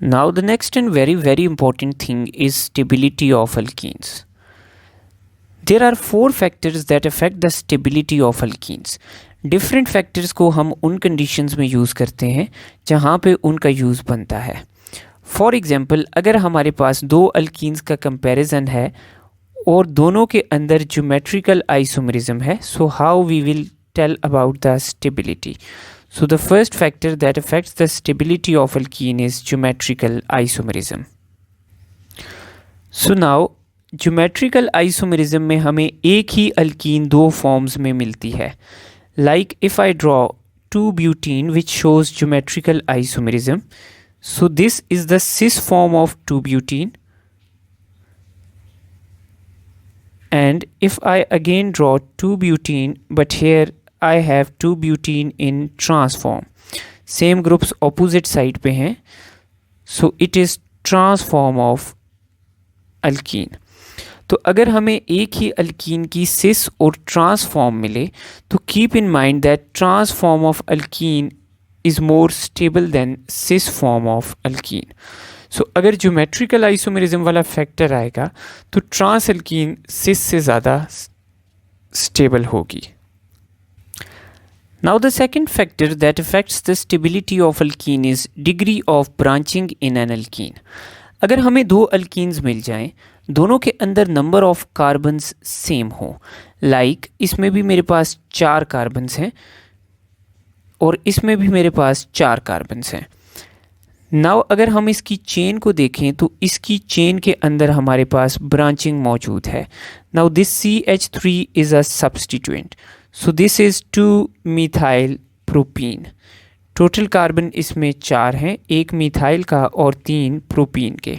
Now the next and very important thing is stability of alkenes. There are 4 factors that affect the stability of alkenes. Different factors को हम उन conditions में use करते हैं जहाँ पे उनका यूज़ बनता है. फॉर एग्जांपल, अगर हमारे पास 2 अल्कीन्स का कंपैरिजन है और दोनों के अंदर ज्योमेट्रिकल आइसोमरिज्म है, so how we will tell about the stability. So the first factor that affects the stability of alkene is geometrical isomerism. So now geometrical isomerism में हमें एक ही alkene 2 forms में मिलती है. Like if I draw 2-butene which shows geometrical isomerism. So this is the cis form of 2-butene. And if I again draw 2-butene, but here I have 2-butene in trans form. Same groups opposite side पे हैं. So it is trans form of alkene. तो अगर हमें एक ही alkene की cis और trans form मिले तो keep in mind that trans form of alkene is more stable than cis form of alkene. So अगर geometrical isomerism वाला factor आएगा तो trans alkene cis से ज़्यादा stable होगी. Now the second factor that affects the stability of alkene is degree of branching in an alkene. अगर हमें 2 alkenes मिल जाएं, दोनों के अंदर number of carbons same हो, like इसमें भी मेरे पास 4 carbons हैं और इसमें भी मेरे पास 4 carbons हैं. Now अगर हम इसकी चेन को देखें तो इसकी चेन के अंदर हमारे पास ब्रांचिंग मौजूद है. Now this CH3 is a substituent. So this is 2-methyl propene. Total carbon इसमें 4 हैं, 1 मिथाइल का और 3 प्रोपीन के.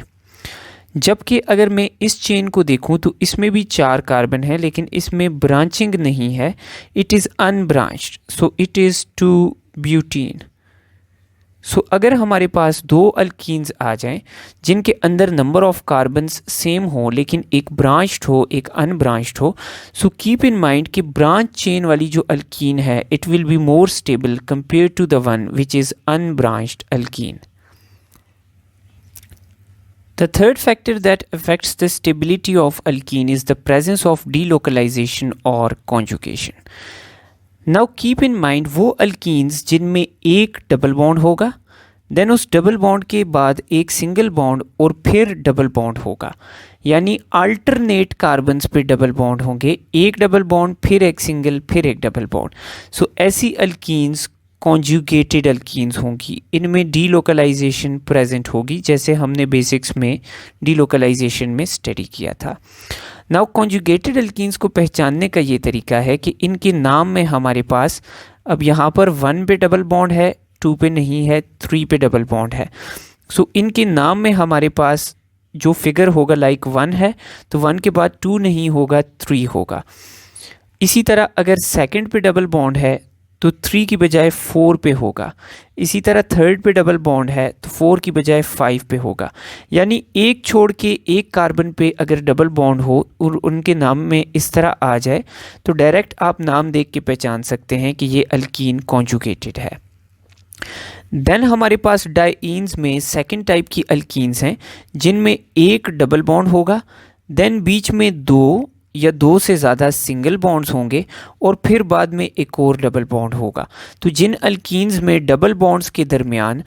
जबकि अगर मैं इस चेन को देखूं तो इसमें भी 4 कार्बन है लेकिन इसमें ब्रांचिंग नहीं है. It is unbranched, so it is 2-ब्यूटीन. सो अगर हमारे पास 2 अल्कीन्स आ जाएं जिनके अंदर नंबर ऑफ कार्बन्स सेम हो लेकिन एक ब्रांच्ड हो एक अनब्रांच्ड हो, सो कीप इन माइंड कि ब्रांच चेन वाली जो अल्कीन है it will be more stable compare to the one which is unbranched alkene. The third factor that affects the stability of alkene is the presence of delocalization or conjugation. Now keep in mind वो alkenes जिनमें एक double bond होगा, then उस double bond के बाद एक single bond और फिर डबल बॉन्ड होगा, यानी अल्टरनेट कार्बन्स पे डबल बॉन्ड होंगे, एक डबल बॉन्ड फिर एक सिंगल फिर एक डबल बॉन्ड. सो ऐसी अल्कीन्स कॉन्जुगेटेड अल्कीन्स होंगी, इनमें डीलोकलाइजेशन प्रेजेंट होगी जैसे हमने बेसिक्स में डीलोकलाइजेशन में स्टडी किया था. नाउ कॉन्जुगेटेड अल्कीन्स को पहचानने का ये तरीका है कि इनके नाम में हमारे पास अब यहाँ पर 1 पे डबल बॉन्ड है, 2 पे नहीं है, 3 पे डबल बॉन्ड है. सो इनके नाम में हमारे पास जो फिगर होगा लाइक 1 है तो 1 के बाद 2 नहीं होगा, 3 होगा. इसी तरह अगर सेकंड पे डबल बॉन्ड है तो 3 की बजाय 4 पे होगा. इसी तरह थर्ड पे डबल बॉन्ड है तो 4 की बजाय 5 पे होगा. यानी एक छोड़ के एक कार्बन पे अगर डबल बॉन्ड हो और उनके नाम में इस तरह आ जाए तो डायरेक्ट आप नाम देख के पहचान सकते हैं कि ये अल्कीन कॉन्जुगेटेड है. देन हमारे पास डाइईन्स में सेकंड टाइप की अल्कीन्स हैं जिनमें एक डबल बॉन्ड होगा, देन बीच में 2 या 2 से ज़्यादा सिंगल बॉन्ड्स होंगे और फिर बाद में एक और डबल बॉन्ड होगा. तो जिन अल्कीन्स में डबल बॉन्ड्स के दरमियान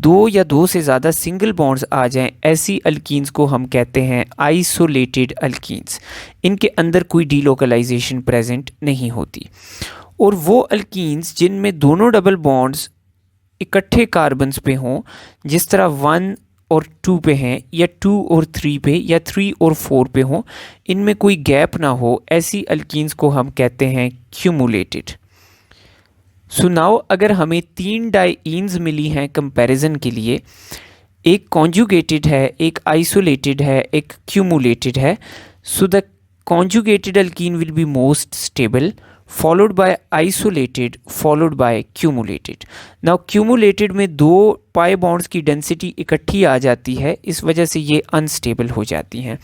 2 या 2 से ज़्यादा सिंगल बॉन्ड्स आ जाएं, ऐसी अल्कीन्स को हम कहते हैं आइसोलेटेड अल्कीन्स. इनके अंदर कोई डीलोकलाइजेशन प्रेजेंट नहीं होती. और वो अल्कीन्स जिनमें दोनों डबल बॉन्ड्स इकट्ठे कार्बन्स पे हों, जिस तरह 1 और 2 पे हैं या 2 और 3 पे या 3 और 4 पे हों, इनमें कोई गैप ना हो, ऐसी अल्कीन्स को हम कहते हैं क्यूमुलेटेड. सो नाउ अगर हमें 3 डाइईन्स मिली हैं कंपैरिजन के लिए, एक कॉन्जुगेटेड है, एक आइसोलेटेड है, एक क्यूमुलेटेड है, so the conjugated alkyne will be most stable followed by isolated followed by cumulated. Now cumulated में 2 पाई बॉन्ड्स की डेंसिटी इकट्ठी आ जाती है, इस वजह से ये अनस्टेबल हो जाती हैं.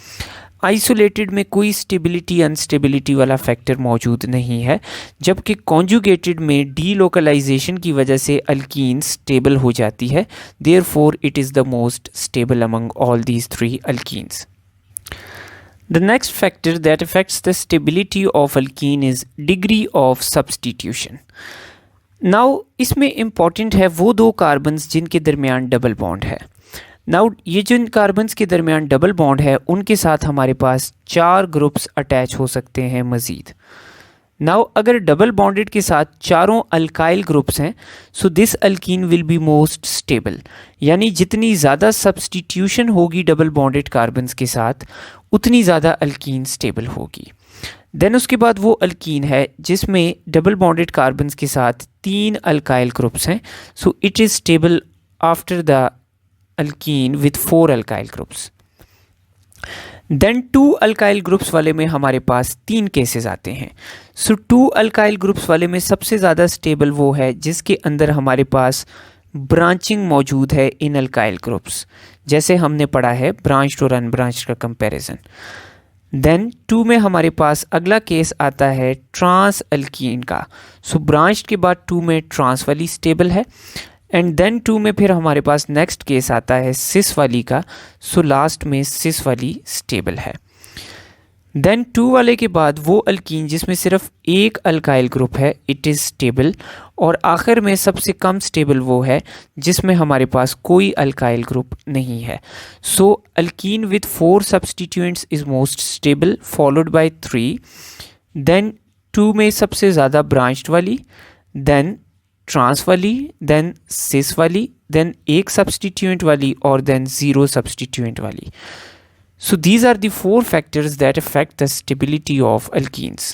आइसोलेटेड में कोई स्टेबिलिटी अनस्टेबिलिटी वाला फैक्टर मौजूद नहीं है, जबकि कॉन्जुगेटेड में डीलोकलाइजेशन की वजह से अल्कीन स्टेबल हो जाती है। Therefore it is the most stable among all these three alkenes. The next factor that affects the stability of alkene is degree of substitution. Now इसमें important है वो दो कार्बन्स जिनके दरमियान डबल बॉन्ड है। नाउ ये जिन कार्बन्स के दरमियान डबल बॉन्ड है उनके साथ हमारे पास 4 ग्रुप्स अटैच हो सकते हैं मज़ीद। नाउ अगर डबल बॉन्डेड के साथ चारों अल्काइल ग्रुप्स हैं, so this alkyne will be most stable, यानी जितनी ज़्यादा सब्सटीट्यूशन होगी डबल बॉन्डेड कार्बन्स के साथ उतनी ज़्यादा अल्कीन स्टेबल होगी। देन उसके बाद वो अल्कीन है जिसमें डबल बॉन्डेड कार्बन्स के साथ 3 अल्काइल ग्रुप्स हैं, so it is stable after the alkene with 4 alkyl groups. Then 2 alkyl groups वाले में हमारे पास 3 केसेस आते हैं। सो 2 अल्काइल ग्रुप्स वाले में सबसे ज़्यादा स्टेबल वो है जिसके अंदर हमारे पास ब्रांचिंग मौजूद है इन अल्काइल ग्रुप्स, जैसे हमने पढ़ा है ब्रांच्ड और अनब्रांच्ड का कंपैरिजन। देन 2 में हमारे पास अगला केस आता है ट्रांस अल्कीन का। सो ब्रांच्ड के बाद 2 में ट्रांस वाली स्टेबल है, एंड देन 2 में फिर हमारे पास नेक्स्ट केस आता है सिस वाली का। सो लास्ट में सिस वाली स्टेबल है। देन 2 वाले के बाद वो अल्कीन जिसमें सिर्फ एक अल्काइल ग्रुप है, इट इज़ स्टेबल। और आखिर में सबसे कम स्टेबल वो है जिसमें हमारे पास कोई अल्काइल ग्रुप नहीं है। So alkene with 4 substituents is most stable followed by 3। Then 2 में सबसे ज़्यादा ब्रांच्ड वाली, देन ट्रांस वाली, देन सिस वाली, देन एक सब्सटीट्यूएंट वाली और देन 0 सब्सटीट्यूएंट वाली। So these are the 4 factors that affect the stability of alkenes.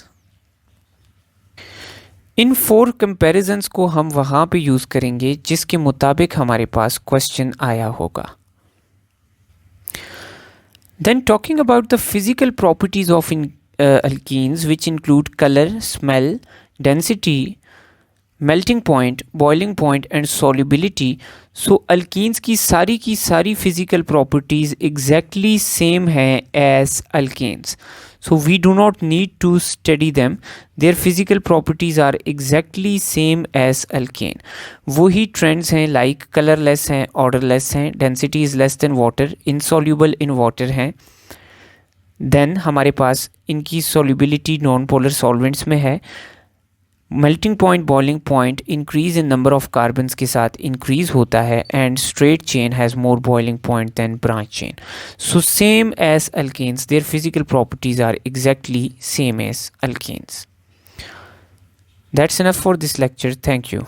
In 4 comparisons को हम वहाँ पे यूज़ करेंगे जिसके मुताबिक हमारे पास क्वेश्चन आया होगा। Then talking about the physical properties of alkenes, which include color, smell, density, melting point, boiling point and solubility. So alkenes की सारी फिजिकल प्रॉपर्टीज़ एग्जैक्टली सेम हैं as alkanes. So we do not need to study them, their physical properties are exactly same as alkane. वही trends हैं, like colourless हैं, odourless हैं, density is less than water, insoluble in water हैं। Then हमारे पास इनकी solubility non polar solvents में है। Melting point, boiling point increase in number of carbons के साथ इंक्रीज होता है, and straight chain has more boiling point than branch chain. So same as alkanes, their physical properties are exactly same as alkanes. That's enough for this lecture. Thank you.